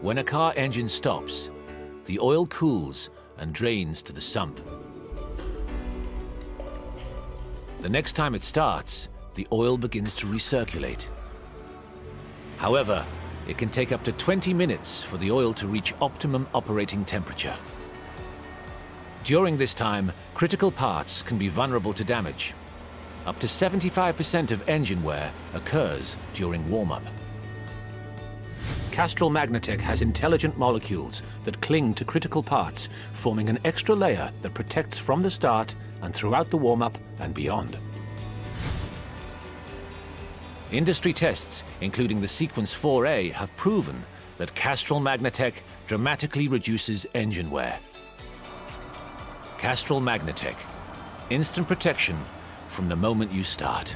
When a car engine stops, the oil cools and drains to the sump. The next time it starts, the oil begins to recirculate. However, it can take up to 20 minutes for the oil to reach optimum operating temperature. During this time, critical parts can be vulnerable to damage. Up to 75% of engine wear occurs during warm-up. Castrol MAGNATEC has intelligent molecules that cling to critical parts, forming an extra layer that protects from the start and throughout the warm-up and beyond. Industry tests, including the Sequence 4A, have proven that Castrol MAGNATEC dramatically reduces engine wear. Castrol MAGNATEC, instant protection from the moment you start.